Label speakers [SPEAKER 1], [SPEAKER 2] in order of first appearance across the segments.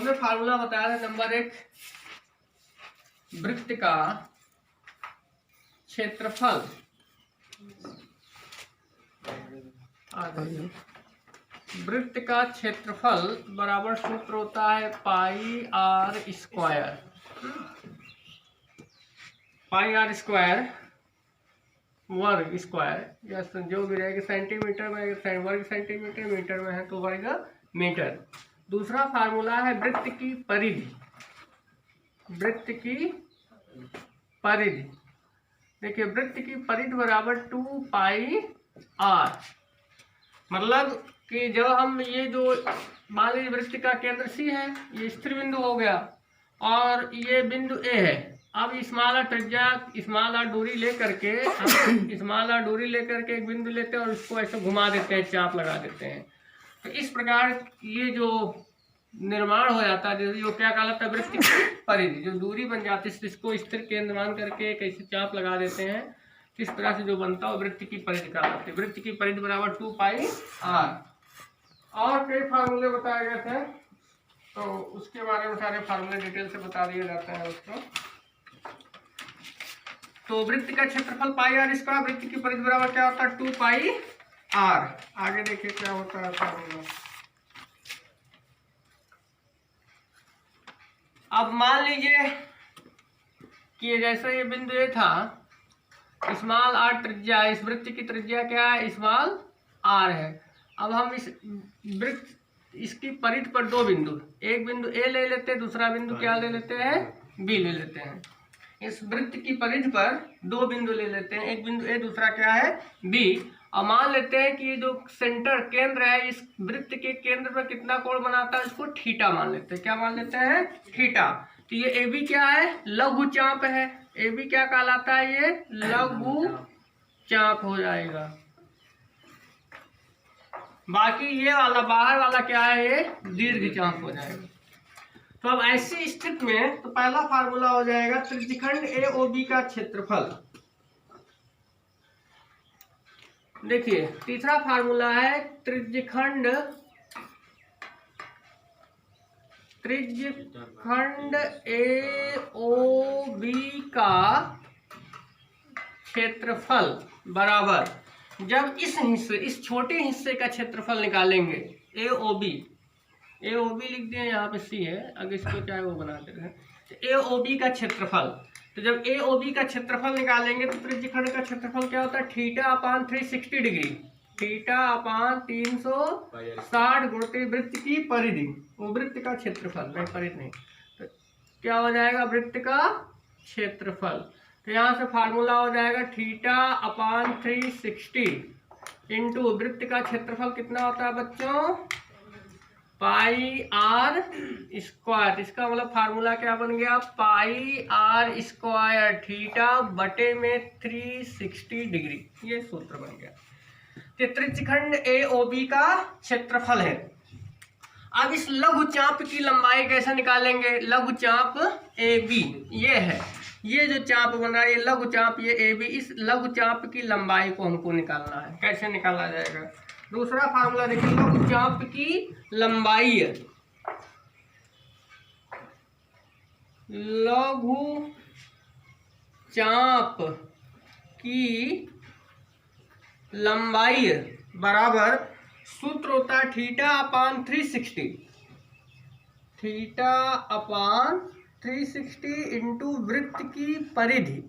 [SPEAKER 1] हमने फार्मूला बताया था नंबर 1, वृत्त का क्षेत्रफल वृत्त का क्षेत्रफल बराबर सूत्र होता है pi r square. Pi r square वर्ग स्क्वायर या जो भी रहेगा, सेंटीमीटर में वर्ग सेंटीमीटर, मीटर में है तो वर्ग मीटर। दूसरा फार्मूला है वृत्त की परिधि। वृत्त की परिधि देखिए, वृत्त की परिधि बराबर 2 पाई आर। मतलब कि जब हम ये जो मान लीजिए वृत्त का केंद्र सी है, ये स्थिर बिंदु हो गया और ये बिंदु ए है। अब स्मॉल आर त्रिज्या, स्मॉल आर दूरी लेकर के स्मॉल आर दूरी लेकर के एक बिंदु लेते हैं और इसको ऐसे घुमा देते हैं, चाप लगा देते हैं। तो इस प्रकार ये जो निर्माण हो जाता है, जो क्या कहलाता है, वृत्त की परिधि। जो दूरी बन जाती है इसको स्थिर केंद्र मान करके कैसे चाप लगा देते हैं, इस तरह से जो बनता है वृत्त की परिधि कहलाती है। वृत्त की परिधि बराबर 2 पाई आर। और कई फार्मूले बताए गए थे, तो उसके बारे में सारे फार्मूले डिटेल से बता दिए जाते हैं उसको। तो वृत्त का क्षेत्रफल पाई आर स्क्वायर, वृत्त की परिधि बराबर क्या होता है 2 पाई आर। आगे देखिए क्या होता है फार्मूला। अब मान लीजिए कि जैसे ये बिंदु ए था, स्मॉल आर त्रिज्या, इस वृत्त की त्रिज्या क्या है, स्मॉल आर है। अब हम इस वृत्त इसकी परिधि पर दो बिंदु, एक बिंदु ए ले लेते हैं, दूसरा बिंदु क्या ले लेते हैं, बी ले लेते हैं। इस वृत्त की परिधि पर दो बिंदु ले लेते हैं, एक बिंदु ए, दूसरा क्या है, बी। और मान लेते हैं कि ये जो सेंटर केंद्र है, इस वृत्त के केंद्र पर कितना कोण बनाता है, इसको थीटा मान लेते हैं। क्या मान लेते हैं, थीटा। तो ये ए बी क्या है, लघु चाप है। ए बी क्या कहलाता है, ये लघु चाप हो जाएगा। बाकी ये वाला बाहर वाला क्या है, ये दीर्घ चाप हो जाएगा। तो अब ऐसी स्थिति में तो पहला फार्मूला हो जाएगा त्रिज्यखंड AOB का क्षेत्रफल। देखिए तीसरा फार्मूला है त्रिज्यखंड AOB का क्षेत्रफल बराबर, जब इस हिस्से, इस छोटे हिस्से का क्षेत्रफल निकालेंगे, AOB लिख दिया यहाँ पे सी है, अगर इसको चाहे वो बना देते हैं। तो AOB का क्षेत्रफल, तो जब AOB का क्षेत्रफल निकालेंगे तो त्रिज्यखंड का क्षेत्रफल क्या होता है, theta upon 360 degree, theta upon 360 गुणित वृत्त की परिधि, वो वृत्त का क्षेत्रफल, नहीं परिधि नहीं, तो क्या हो जाएगा, वृत्त का क्षेत्रफल। तो यहाँ से फार्मूला हो जाएगा थीटा अपान 360 इंटू वृत्त का क्षेत्रफल कितना होता है बच्चों, पाई आर स्क्वायर। इसका मतलब फार्मूला क्या बन गया, पाई आर स्क्वायर थीटा बटे में 360 डिग्री, ये सूत्र बन गया। त्रिज्यखंड AOB का क्षेत्रफल है। अब इस लघु चाप की लंबाई कैसे निकालेंगे, लघु चाप AB ये है, ये जो चाप बन रहा है, ये लघु चाप, ये AB, इस लघु चाप की लंबाई को हमको निकालना है। कैसे निकाला जाएगा, दूसरा फार्मूला देखिए, लघु चाप की लंबाई, लघु चाप की लंबाई बराबर सूत्र होता है theta upon 360, theta upon 360 into वृत्त की परिधि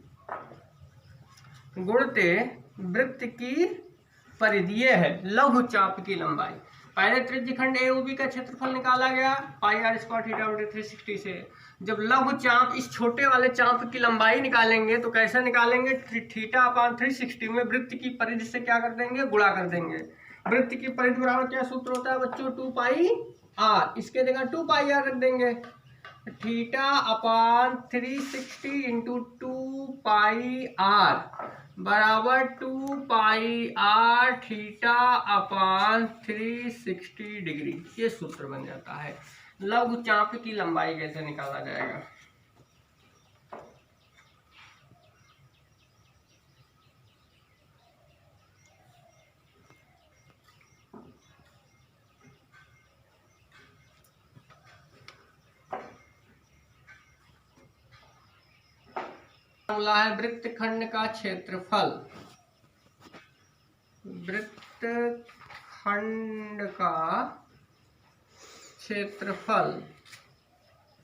[SPEAKER 1] गुणते वृत्त की परिधि, ये है लघु चाप की लंबाई। पहले त्रिज्यखंड AOB का क्षेत्रफल निकाला गया पाई आर स्क्वायर थीटा बटे 360 से। जब लघु चाप, इस छोटे वाले चाप की लंबाई निकालेंगे तो कैसे निकालेंगे, थीटा अपान 360 में वृत्त की परिधि से क्या कर देंगे, गुणा कर देंगे। वृत्त की परिधि बराबर क्या सूत्र होता है बच्चों, 2 पाई आर, इसके जगह 2 पाई आर रख देंगे। Theta upon 360 into 2 pi R बराबर 2 pi are theta upon 360 degree, ये सूत्र बन जाता है। लघु चाप की लंबाई कैसे निकाला जाएगा, फार्मूला है वृत्तखंड का क्षेत्रफल, वृत्तखंड का क्षेत्रफल।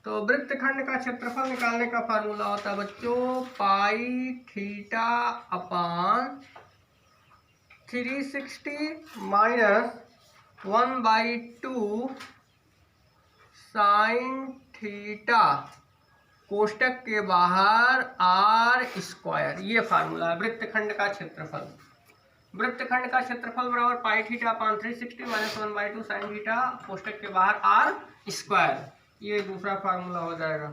[SPEAKER 1] तो वृत्तखंड का क्षेत्रफल निकालने का फार्मूला होता है बच्चों pi theta upon 360 minus 1/2 sine theta कोष्टक के बाहर आर स्क्वायर। ये फार्मूला है वृत्तखंड का क्षेत्रफल। वृत्तखंड का क्षेत्रफल बराबर pi theta upon 360 minus 1/2 sine theta कोष्टक के बाहर आर स्क्वायर। ये दूसरा फार्मूला हो जाएगा।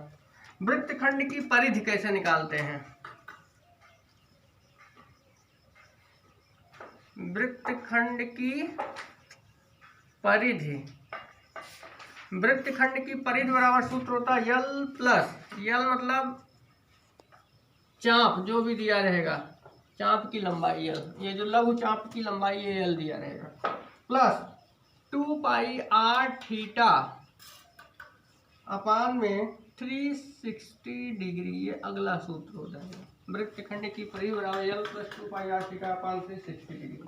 [SPEAKER 1] वृत्तखंड की परिधि कैसे निकालते हैं? वृत्तखंड की परिधि, वृत्तखंड की परिधि बराबर सूत्र होता है यल प्लस, यल मतलब चाप जो भी दिया रहेगा, चाप की लंबाई यल, ये जो लघु चाप की लंबाई ये यल दिया रहेगा, plus 2 pi are theta upon में 360 डिग्री। ये अगला सूत्र हो जाएगा। वृत्तखंड की परिधि बराबर l plus 2 pi are theta upon 360 degree.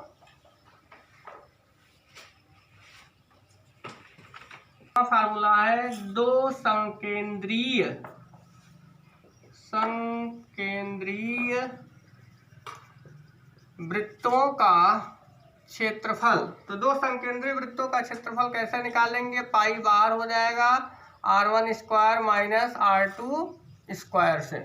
[SPEAKER 1] Formula है दो संकेंद्रीय वृत्तों का क्षेत्रफल। तो दो संकेंद्रीय वृत्तों का क्षेत्रफल कैसे निकालेंगे? पाई बाहर हो जाएगा r1 square minus r2 square से।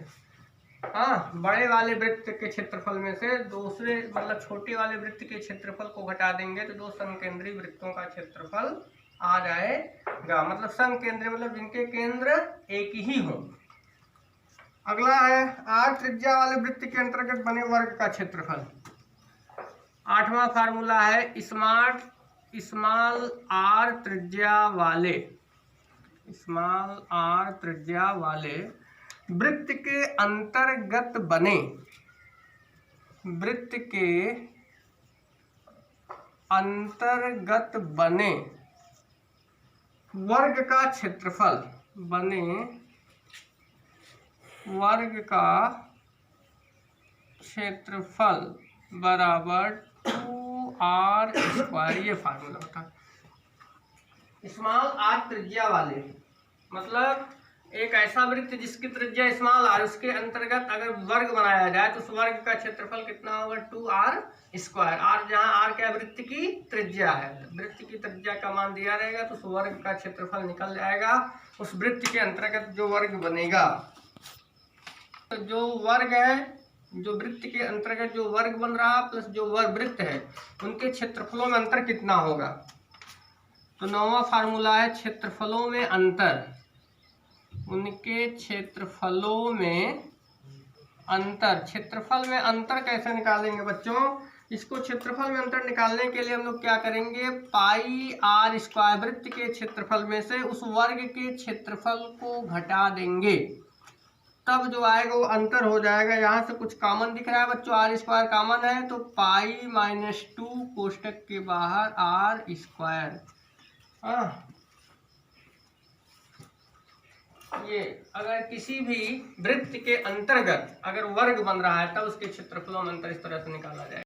[SPEAKER 1] हाँ, बड़े वाले वृत्त के क्षेत्रफल में से दूसरे मतलब छोटे वाले वृत्त के क्षेत्रफल को घटा देंगे तो दो संकेंद्रीय वृत्तों का क्षेत्रफल आ जाएगा। मतलब संकेंद्रीय मतलब जिनके केंद्र एक ही हो। अगला है r त्रिज्या वाले वृत्त के अंतर्गत बने वर्ग का क्षेत्रफल। 8वां फार्मूला है स्मॉल r त्रिज्या वाले वृत्त के अंतर्गत बने वर्ग का क्षेत्रफल बराबर 2r स्क्वायर। ये फार्मूला होता है। स्मॉल r त्रिज्या वाले मतलब एक ऐसा वृत्त जिसकी त्रिज्या स्मॉल r, उसके अंतर्गत अगर वर्ग बनाया जाए तो उस वर्ग का क्षेत्रफल कितना होगा? 2r square. r जहाँ r क्या वृत्त की त्रिज्या है, वृत्त की त्रिज्या का मान दिया रहेगा तो उस वर्ग का क्षेत्रफल निकल जाएगा। उस वृत्त के अंतर्गत जो वर्ग बनेगा, तो जो वर्ग है, जो वृत्त के अंतर्गत जो वर्ग बन रहा प्लस जो वृत्त है, उनके क्षेत्रफलों में अंतर कितना होगा? तो 9वां फार्मूला है क्षेत्रफलों में अंतर। उनके क्षेत्रफलों में अंतर। क्षेत्रफल में अंतर कैसे निकालेंगे बच्चों? इसको क्षेत्रफल में अंतर निकालने के लिए हम लोग क्या करेंगे? पाई आर स्क्वायर वृत्त के क्षेत्रफल में से उस वर्ग के क्षेत्रफल को घटा देंगे, तब जो आएगा वो अंतर हो जाएगा। यहाँ से कुछ कॉमन दिख रहा है बच्चों, आर स्क्वायर कॉमन है तो पाई माइनस 2 कोष्टक के बाहर आर स्क्वायर। ये अगर किसी भी वृत्त के अंतर्गत अगर वर्ग बन रहा है तब उसके क्षेत्रफलों में अंतर इस तरह से निकाला जाएगा।